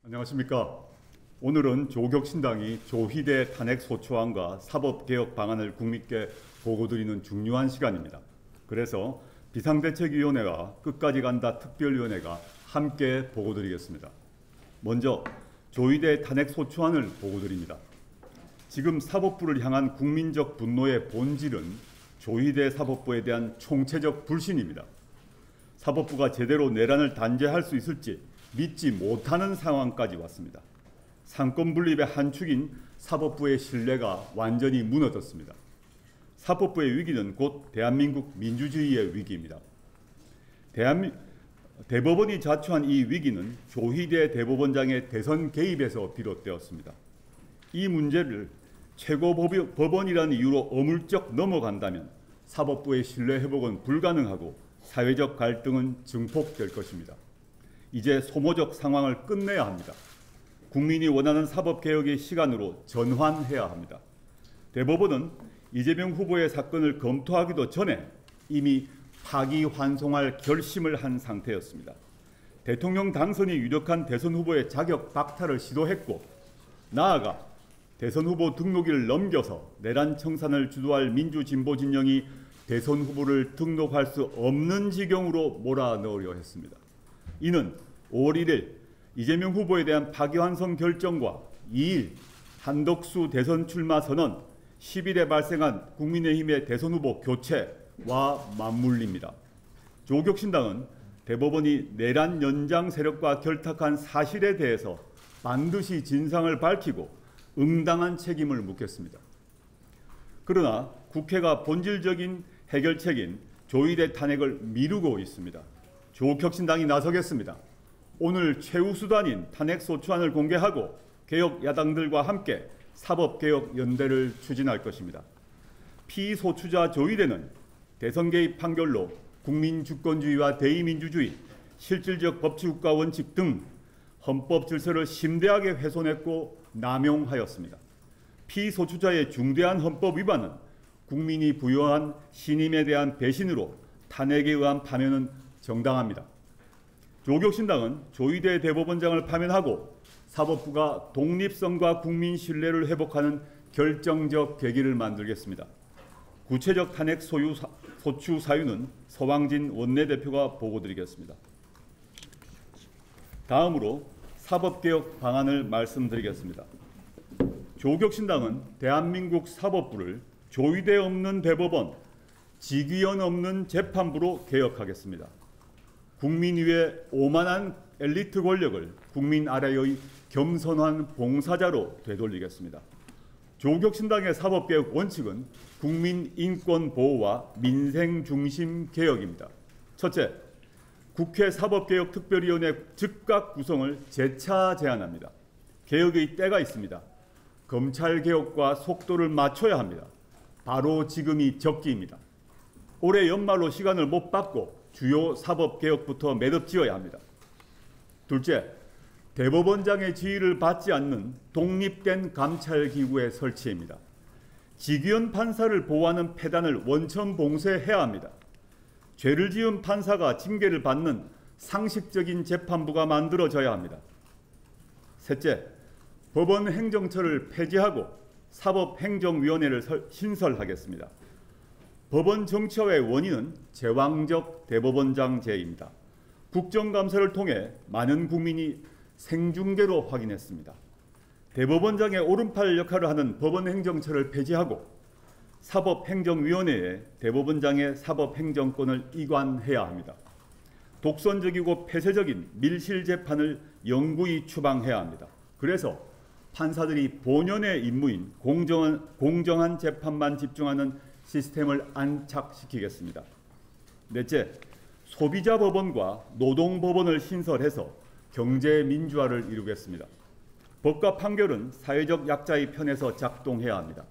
안녕하십니까. 오늘은 조국신당이 조희대 탄핵소추안과 사법개혁 방안을 국민께 보고드리는 중요한 시간입니다. 그래서 비상대책위원회와 끝까지 간다 특별위원회가 함께 보고드리겠습니다. 먼저 조희대 탄핵소추안을 보고드립니다. 지금 사법부를 향한 국민적 분노의 본질은 조희대 사법부에 대한 총체적 불신입니다. 사법부가 제대로 내란을 단죄할 수 있을지 믿지 못하는 상황까지 왔습니다. 상권 분립의 한 축인 사법부의 신뢰가 완전히 무너졌습니다. 사법부의 위기는 곧 대한민국 민주주의의 위기입니다. 대법원이 자초한 이 위기는 조희대 대법원장의 대선 개입에서 비롯되었습니다. 이 문제를 최고법원이라는 이유로 어물쩍 넘어간다면 사법부의 신뢰 회복은 불가능하고 사회적 갈등은 증폭될 것입니다. 이제 소모적 상황을 끝내야 합니다. 국민이 원하는 사법개혁의 시간으로 전환해야 합니다. 대법원은 이재명 후보의 사건을 검토하기도 전에 이미 파기환송할 결심을 한 상태였습니다. 대통령 당선이 유력한 대선 후보의 자격 박탈을 시도했고, 나아가 대선 후보 등록일을 넘겨서 내란 청산을 주도할 민주진보 진영이 대선 후보를 등록할 수 없는 지경으로 몰아넣으려 했습니다. 이는 5월 1일 이재명 후보에 대한 파기환송 결정과 2일 한덕수 대선 출마 선언, 10일에 발생한 국민의힘의 대선 후보 교체와 맞물립니다. 조국신당은 대법원이 내란 연장 세력과 결탁한 사실에 대해서 반드시 진상을 밝히고 응당한 책임을 묻겠습니다. 그러나 국회가 본질적인 해결책인 조희대 탄핵을 미루고 있습니다. 조국혁신당이 나서겠습니다. 오늘 최우수단인 탄핵소추안을 공개하고 개혁 야당들과 함께 사법개혁 연대를 추진할 것입니다. 피소추자 조희대는 대선 개입 판결로 국민주권주의와 대의민주주의, 실질적 법치국가 원칙 등 헌법 질서를 심대하게 훼손했고 남용하였습니다. 피소추자의 중대한 헌법 위반은 국민이 부여한 신임에 대한 배신으로 탄핵에 의한 파면은 정당합니다. 조국신당은 조희대 대법원장을 파면하고 사법부가 독립성과 국민 신뢰를 회복하는 결정적 계기를 만들겠습니다. 구체적 탄핵 소추 사유는 서왕진 원내대표가 보고드리겠습니다. 다음으로 사법개혁 방안을 말씀드리겠습니다. 조국신당은 대한민국 사법부를 조희대 없는 대법원, 직위원 없는 재판부로 개혁하겠습니다. 국민 위의 오만한 엘리트 권력을 국민 아래의 겸손한 봉사자로 되돌리겠습니다. 조국신당의 사법개혁 원칙은 국민 인권 보호와 민생 중심 개혁입니다. 첫째, 국회 사법개혁특별위원회 즉각 구성을 재차 제안합니다. 개혁의 때가 있습니다. 검찰개혁과 속도를 맞춰야 합니다. 바로 지금이 적기입니다. 올해 연말로 시간을 못 받고 주요 사법개혁부터 매듭지어야 합니다. 둘째, 대법원장의 지휘를 받지 않는 독립된 감찰기구의 설치입니다. 직위원 판사를 보호하는 폐단을 원천 봉쇄해야 합니다. 죄를 지은 판사가 징계를 받는 상식적인 재판부가 만들어져야 합니다. 셋째, 법원 행정처를 폐지하고 사법행정위원회를 신설하겠습니다. 법원 정치화의 원인은 제왕적 대법원장제입니다. 국정감사를 통해 많은 국민이 생중계로 확인했습니다. 대법원장의 오른팔 역할을 하는 법원행정처를 폐지하고 사법행정위원회에 대법원장의 사법행정권을 이관해야 합니다. 독선적이고 폐쇄적인 밀실재판을 영구히 추방해야 합니다. 그래서 판사들이 본연의 임무인 공정한 재판만 집중하는 시스템을 안착시키겠습니다. 넷째, 소비자법원과 노동법원을 신설해서 경제민주화를 이루겠습니다. 법과 판결은 사회적 약자의 편에서 작동해야 합니다.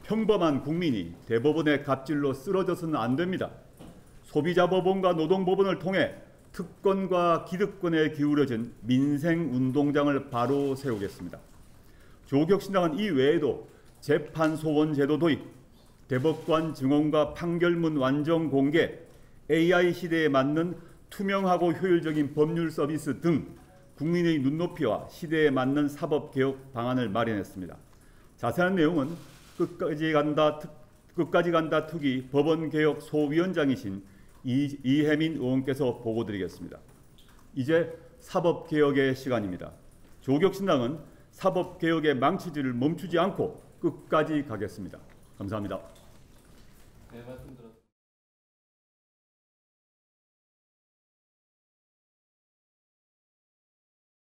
평범한 국민이 대법원의 갑질로 쓰러져서는 안 됩니다. 소비자법원과 노동법원을 통해 특권과 기득권에 기울어진 민생운동장을 바로 세우겠습니다. 조국신당은 이 외에도 재판소원제도 도입, 대법관 증언과 판결문 완전 공개, AI 시대에 맞는 투명하고 효율적인 법률 서비스 등 국민의 눈높이와 시대에 맞는 사법개혁 방안을 마련했습니다. 자세한 내용은 끝까지 간다 특위 법원개혁 소위원장이신 이혜민 의원께서 보고드리겠습니다. 이제 사법개혁의 시간입니다. 조국혁신당은 사법개혁의 망치질을 멈추지 않고 끝까지 가겠습니다. 감사합니다.